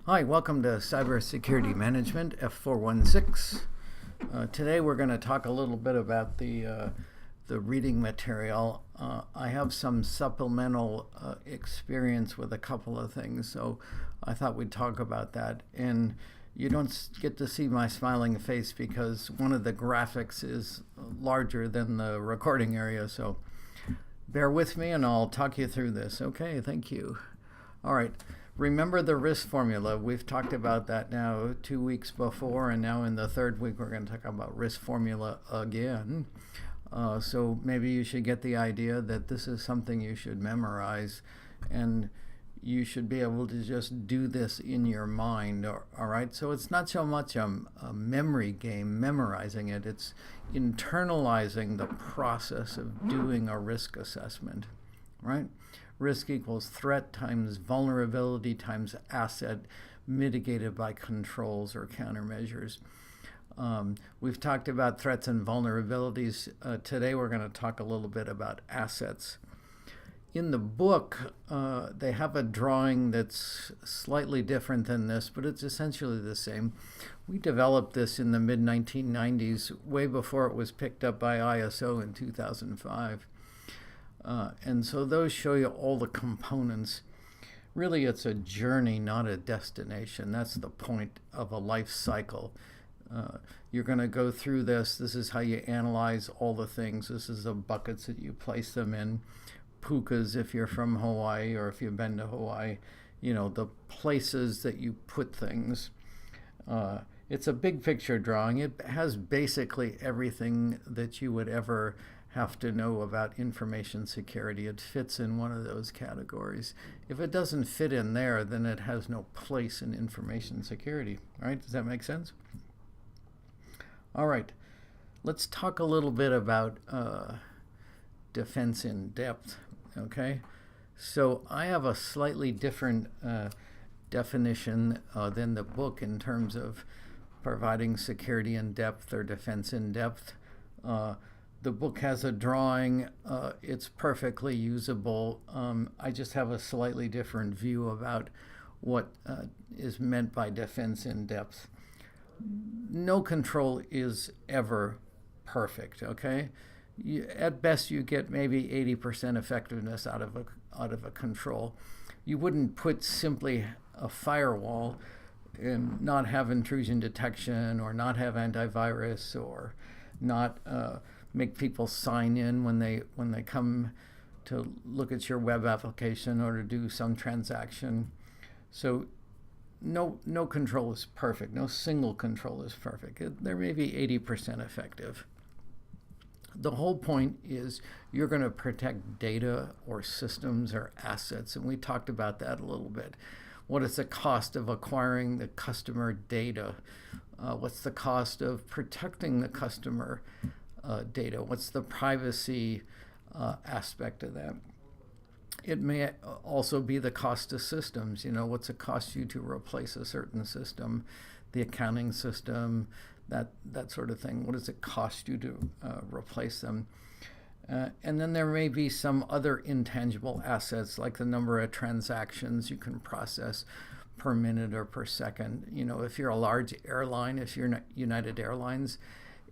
Hi, welcome to Cybersecurity Management F416. Today we're going to talk a little bit about the reading material. I have some supplemental experience with a couple of things, so I thought we'd talk about that. And you don't get to see my smiling face because one of the graphics is larger than the recording area, so bear with me and I'll talk you through this. Okay, thank you. All right. Remember the risk formula. We've talked about that now 2 weeks before, and now in the third week we're going to talk about risk formula again. So maybe you should get the idea that this is something you should memorize, and you should be able to just do this in your mind. All right, so it's not so much a memory game, memorizing it. It's internalizing the process of doing a risk assessment, right? Risk equals threat times vulnerability times asset mitigated by controls or countermeasures. We've talked about threats and vulnerabilities. Today we're going to talk a little bit about assets. In the book, they have a drawing that's slightly different than this, but it's essentially the same. We developed this in the mid-1990s, way before it was picked up by ISO in 2005. And so those show you all the components. Really, it's a journey, not a destination. That's the point of a life cycle. You're going to go through this. This is how you analyze all the things. This is the buckets that you place them in. Pukas, if you're from Hawaii or if you've been to Hawaii, you know, the places that you put things. It's a big picture drawing. It has basically everything that you would ever have to know about information security. It fits in one of those categories. If it doesn't fit in there, then it has no place in information security, right? Does that make sense? All right, let's talk a little bit about defense in depth, okay? So I have a slightly different definition than the book in terms of providing security in depth or defense in depth. The book has a drawing. It's perfectly usable. I just have a slightly different view about what is meant by defense in depth. No control is ever perfect, okay? At best, you get maybe 80% effectiveness out of a control. You wouldn't put simply a firewall and not have intrusion detection or not have antivirus or not make people sign in when they come to look at your web application or to do some transaction. So no control is perfect. No single control is perfect. There may be 80% effective. The whole point is you're going to protect data or systems or assets, and we talked about that a little bit. What is the cost of acquiring the customer data? What's the cost of protecting the customer data? What's the privacy aspect of that? It may also be the cost of systems. You know, what's it cost you to replace a certain system, the accounting system, that sort of thing. What does it cost you to replace them? And then there may be some other intangible assets, like the number of transactions you can process per minute or per second. You know, if you're a large airline, if you're United Airlines,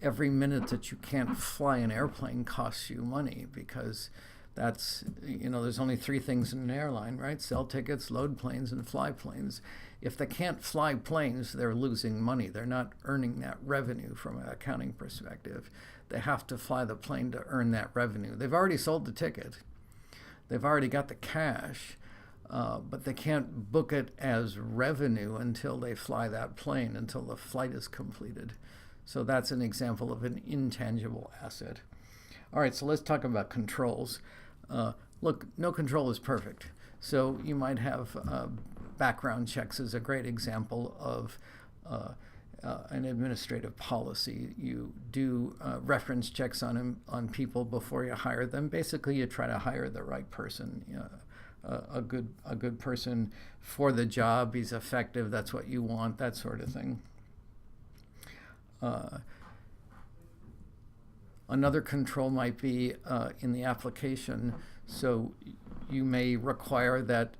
every minute that you can't fly an airplane costs you money, because that's, you know, there's only three things in an airline, right? Sell tickets, load planes, and fly planes. If they can't fly planes, they're losing money. They're not earning that revenue from an accounting perspective. They have to fly the plane to earn that revenue. They've already sold the ticket. They've already got the cash, but they can't book it as revenue until they fly that plane, until the flight is completed. So that's an example of an intangible asset. All right, so let's talk about controls. Look, no control is perfect. So you might have background checks is a great example of an administrative policy. You do reference checks on people before you hire them. Basically, you try to hire the right person, a good person for the job. He's effective. That's what you want. That sort of thing. Another control might be in the application. So you may require that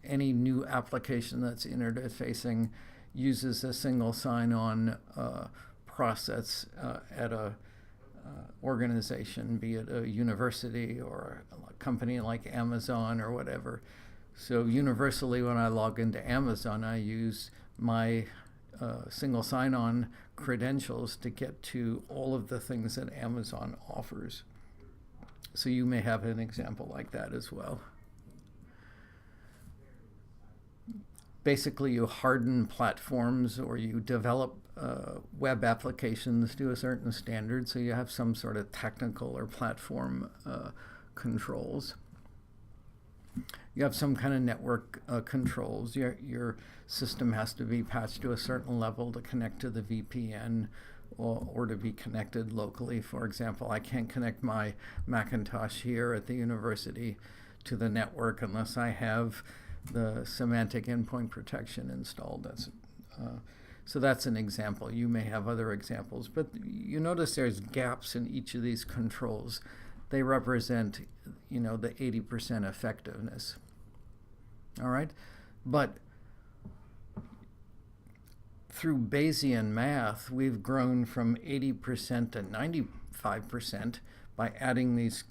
any new application that's internet-facing uses a single sign-on process at a organization, be it a university or a company like Amazon or whatever. So universally, when I log into Amazon, I use my single sign-on credentials to get to all of the things that Amazon offers. So you may have an example like that as well. Basically, you harden platforms or you develop web applications to a certain standard, so you have some sort of technical or platform controls. You have some kind of network controls. Your system has to be patched to a certain level to connect to the VPN or to be connected locally. For example, I can't connect my Macintosh here at the university to the network unless I have the semantic endpoint protection installed. So that's an example. You may have other examples, but you notice there's gaps in each of these controls. They represent, the 80% effectiveness. All right, but through Bayesian math, we've grown from 80% to 95% by adding these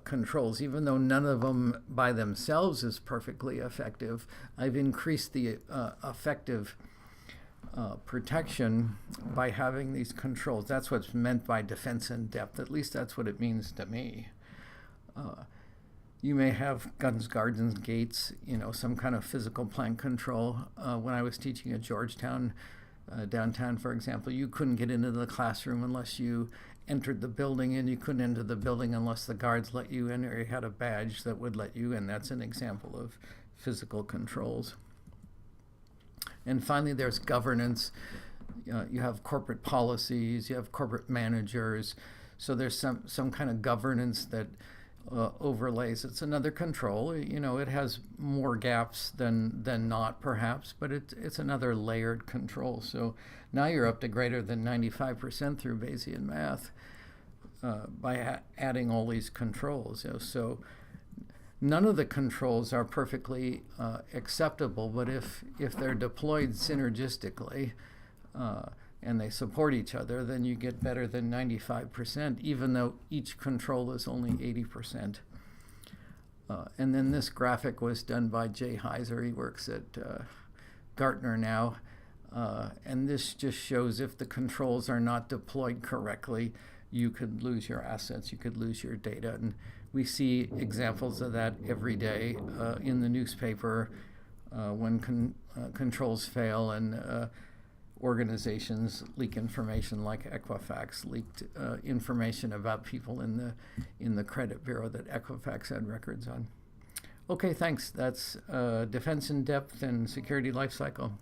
controls. Even though none of them by themselves is perfectly effective, I've increased the effective protection by having these controls. That's what's meant by defense in depth. At least that's what it means to me. You may have guns, gardens, gates, some kind of physical plant control. When I was teaching at Georgetown, downtown, for example, you couldn't get into the classroom unless you entered the building, and you couldn't enter the building unless the guards let you in or you had a badge that would let you in. That's an example of physical controls. And finally, there's governance. You have corporate policies, you have corporate managers. So there's some kind of governance that overlays. It's another control. It has more gaps than not, perhaps, but it's another layered control. So now you're up to greater than 95% through Bayesian math by adding all these controls. So none of the controls are perfectly acceptable, but if they're deployed synergistically and they support each other, then you get better than 95%, even though each control is only 80%. And then this graphic was done by Jay Heiser. He works at Gartner now. And this just shows if the controls are not deployed correctly, you could lose your assets, you could lose your data. And we see examples of that every day in the newspaper when controls fail and organizations leak information, like Equifax leaked information about people in the credit bureau that Equifax had records on. Okay, thanks. That's Defense in Depth and Security Lifecycle.